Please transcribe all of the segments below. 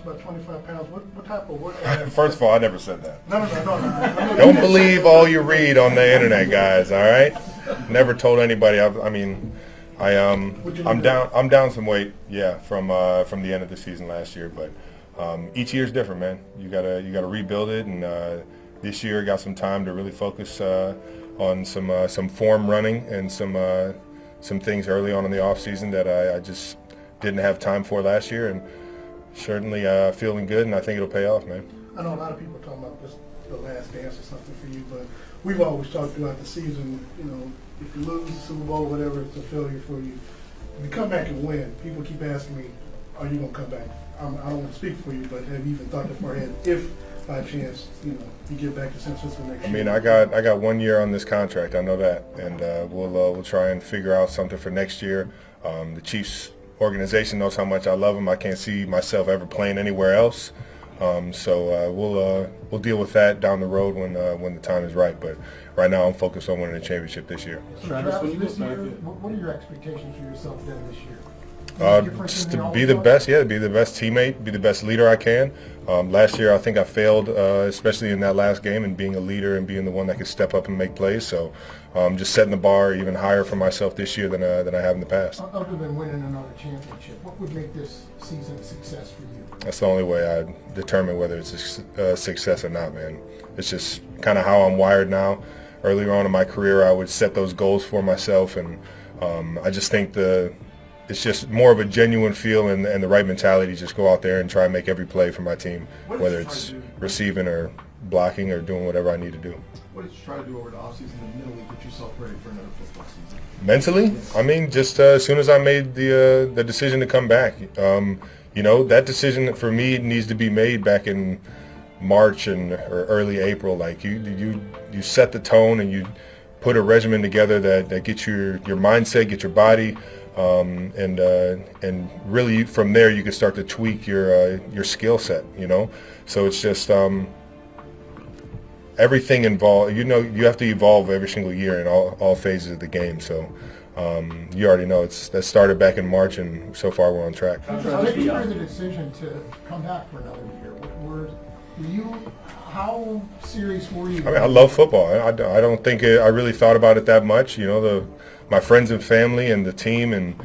about 25 pounds. What type of work? First of all, I never said that. No. Don't believe all you read on the internet, guys. All right. Never told anybody. I'm down some weight. Yeah, from the end of the season last year. But each year's different, man. You gotta rebuild it, and this year I got some time to really focus on some form running and some things early on in the off season that I just didn't have time for last year, and certainly feeling good, and I think it'll pay off, man. I know a lot of people talking about this, the last dance or something for you, but we've always talked throughout the season, you know, if you lose the Super Bowl or whatever, it's a failure for you. If you come back and win, people keep asking me, are you going to come back? I don't want to speak for you, but have you even thought that far ahead if by chance, you know, you get back to San Francisco next year? I mean, I got 1 year on this contract. I know that, and we'll try and figure out something for next year. The Chiefs organization knows how much I love them. I can't see myself ever playing anywhere else. So we'll deal with that down the road when the time is right. But right now, I'm focused on winning the championship this year. Travis, this year, what are your expectations for yourself then this year? Just to be the best, be the best teammate, be the best leader I can. Last year, I think I failed, especially in that last game, and being a leader and being the one that could step up and make plays. So just setting the bar even higher for myself this year than I have in the past. Other than winning another championship, what would make this season a success for you? That's the only way I determine whether it's a success or not, man. It's just kind of how I'm wired now. Earlier on in my career, I would set those goals for myself, and I just think it's just more of a genuine feel and the right mentality. Just go out there and try and make every play for my team, whether it's receiving or blocking or doing whatever I need to do. What did you try to do over the offseason to mentally get yourself ready for another football season? Mentally? I mean, just as soon as I made the decision to come back, you know, that decision for me needs to be made back in March or early April. Like you set the tone and you put a regimen together that gets your mindset, get your body. And really from there you can start to tweak your skill set, you know. So it's just everything involved. You know, you have to evolve every single year in all phases of the game. So you already know that started back in March, and so far we're on track. How did you make the decision to come back for another year? How serious were you? I mean, I love football. I don't think I really thought about it that much. You know, my friends and family and the team and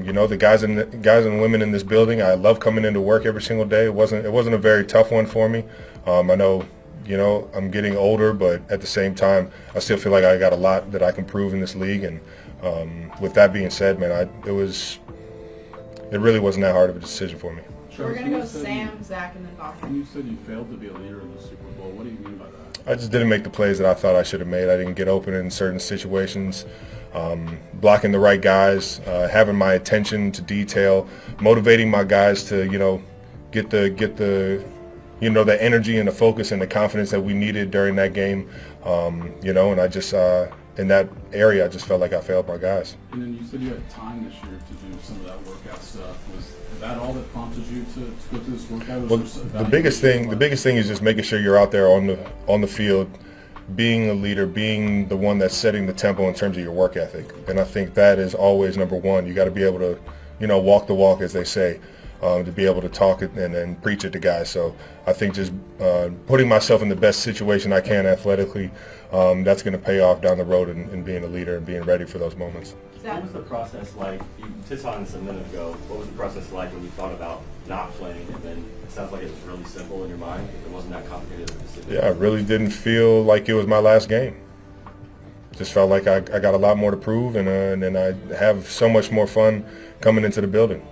you know, the guys and women in this building. I love coming into work every single day. It wasn't a very tough one for me. I know, you know, I'm getting older, but at the same time, I still feel like I got a lot that I can prove in this league. And with that being said, man, it really wasn't that hard of a decision for me. We're going to go Sam, Zach, and then Doctor. You said you failed to be a leader in the Super Bowl. What do you mean by that? I just didn't make the plays that I thought I should have made. I didn't get open in certain situations, blocking the right guys, having my attention to detail, motivating my guys to, you know, get the you know, the energy and the focus and the confidence that we needed during that game, you know, and I just in that area I just felt like I failed my guys. And then you said you had time this year to do some of that workout stuff. Was that all that prompted you to go through this workout? Well, the biggest thing is just making sure you're out there on the field, being a leader, being the one that's setting the tempo in terms of your work ethic. And I think that is always number one. You got to be able to, you know, walk the walk, as they say, to be able to talk it and preach it to guys. So I think just putting myself in the best situation I can athletically, that's going to pay off down the road in being a leader and being ready for those moments. What was the process like? You touched on this a minute ago. What was the process like when you thought about not playing? And then it sounds like it was really simple in your mind. It wasn't that complicated of a decision. Yeah, I really didn't feel like it was my last game. Just felt like I got a lot more to prove, and I have so much more fun coming into the building.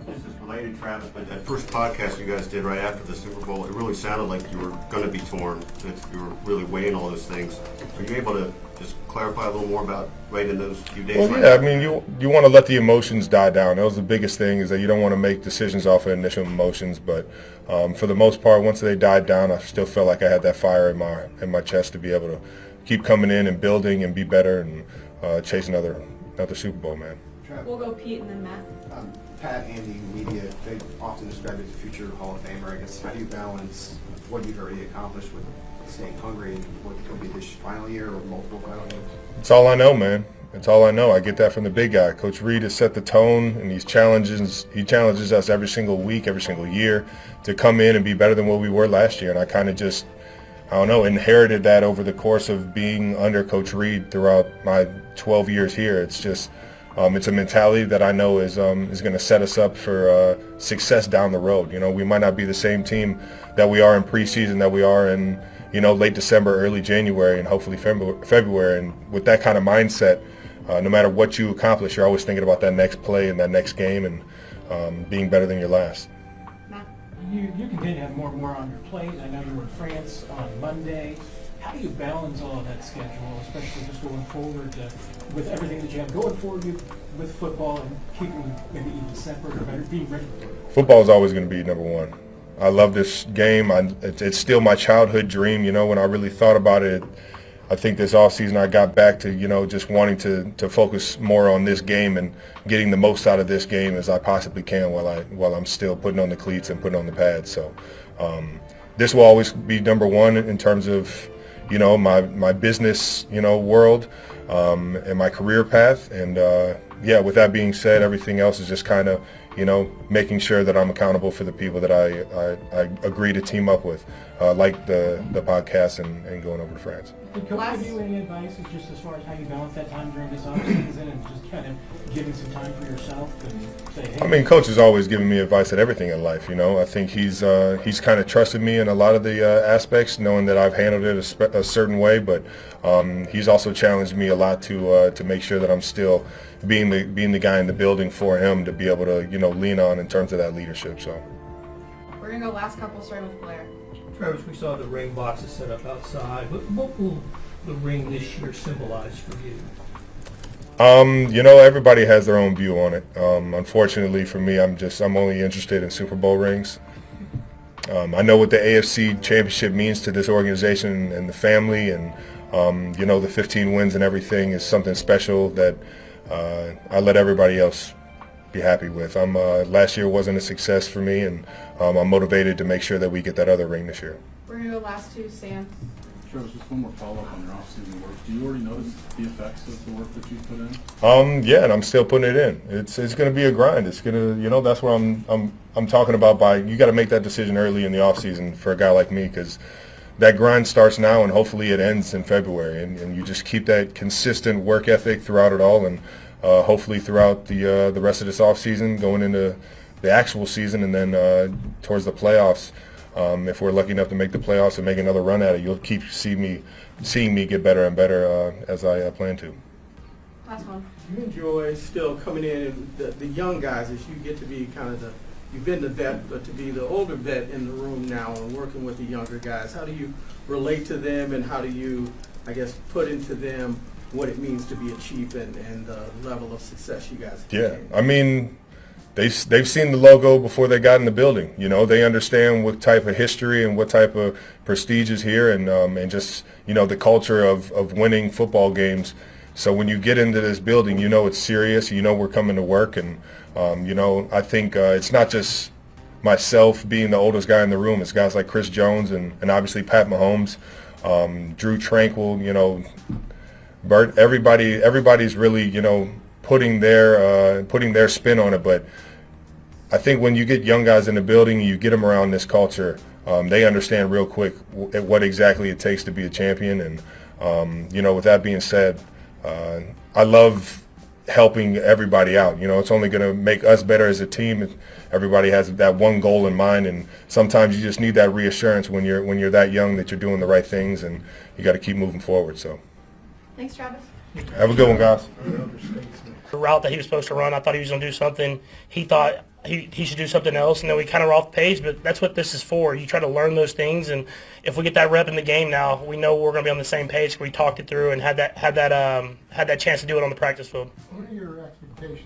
This is related, Travis, but that first podcast you guys did right after the Super Bowl, it really sounded like you were going to be torn, that you were really weighing all those things. Are you able to just clarify a little more about right in those few days? Well, yeah, I mean, you want to let the emotions die down. That was the biggest thing, is that you don't want to make decisions off of initial emotions. But for the most part, once they died down, I still felt like I had that fire in my chest to be able to keep coming in and building and be better and chase another Super Bowl, man. We'll go Pete and then Matt. Pat, Andy, media, they often describe you as a future Hall of Famer. I guess, how do you balance what you've already accomplished with staying hungry and what could be this final year or multiple final years? It's all I know, man. It's all I know. I get that from the big guy. Coach Reid has set the tone, and he challenges us every single week, every single year to come in and be better than what we were last year. And I kind of just, I don't know, inherited that over the course of being under Coach Reid throughout my 12 years here. It's just, it's a mentality that I know is going to set us up for success down the road. You know, we might not be the same team that we are in preseason, that we are in, you know, late December, early January, and hopefully February. And with that kind of mindset, no matter what you accomplish, you're always thinking about that next play and that next game and being better than your last. Matt? You continue to have more and more on your plate. I know you were in France on Monday. How do you balance all of that schedule, especially just going forward with everything that you have going forward with football and keeping maybe even separate or better, being ready for it? Football is always going to be number one. I love this game. It's still my childhood dream. You know, when I really thought about it, I think this offseason I got back to, you know, just wanting to focus more on this game and getting the most out of this game as I possibly can while I'm still putting on the cleats and putting on the pads. So this will always be number one in terms of, you know, my business, you know, world and my career path. And yeah, with that being said, everything else is just kind of, you know, making sure that I'm accountable for the people that I agree to team up with, like the podcast and going over to France. Did Coach give you any advice just as far as how you balance that time during this offseason and just kind of giving some time for yourself and say, hey? I mean, Coach has always given me advice at everything in life. You know, I think he's kind of trusted me in a lot of the aspects, knowing that I've handled it a certain way. But he's also challenged me a lot to make sure that I'm still being the guy in the building for him to be able to, you know, lean on in terms of that leadership. So We're going to go last couple, starting with Blair. Travis, we saw the ring boxes set up outside. What will the ring this year symbolize for you? You know, everybody has their own view on it. Unfortunately for me, I'm only interested in Super Bowl rings. I know what the AFC Championship means to this organization and the family, and you know, the 15 wins and everything is something special that I let everybody else be happy with. Last year wasn't a success for me, and I'm motivated to make sure that we get that other ring this year. We're going to go last two, Sam. Travis, just one more follow-up on your off-season work. Do you already notice the effects of the work that you've put in? Yeah, and I'm still putting it in. It's going to be a grind. It's going to, you know, that's what I'm talking about. You got to make that decision early in the off season for a guy like me, because that grind starts now and hopefully it ends in February. And you just keep that consistent work ethic throughout it all, and hopefully throughout the rest of this off season, going into the actual season, and then towards the playoffs. If we're lucky enough to make the playoffs and make another run at it, you'll keep seeing me get better and better as I plan to. Last one. You enjoy still coming in and the young guys, as you get to be kind of you've been the vet, but to be the older vet in the room now and working with the younger guys. How do you relate to them, and how do you, I guess, put into them what it means to be a chief and the level of success you guys have? Yeah, I mean, they've seen the logo before they got in the building. You know, they understand what type of history and what type of prestige is here, and just, you know, the culture of winning football games. So when you get into this building, you know it's serious. You know we're coming to work, and you know, I think it's not just myself being the oldest guy in the room. It's guys like Chris Jones and obviously Pat Mahomes, Drew Tranquil. You know, Bert. Everybody's really, you know, putting their spin on it. But I think when you get young guys in the building and you get them around this culture, they understand real quick what exactly it takes to be a champion. And you know, with that being said, I love helping everybody out. You know, it's only going to make us better as a team if everybody has that one goal in mind. And sometimes you just need that reassurance when you're that young that you're doing the right things, and you got to keep moving forward. So, Thanks, Travis. have a good one, guys. The route that he was supposed to run, I thought he was going to do something. He thought he should do something else, and then we kind of were off the page, but that's what this is for. You try to learn those things, and if we get that rep in the game now, we know we're going to be on the same page. We talked it through and had that chance to do it on the practice field. What are your expectations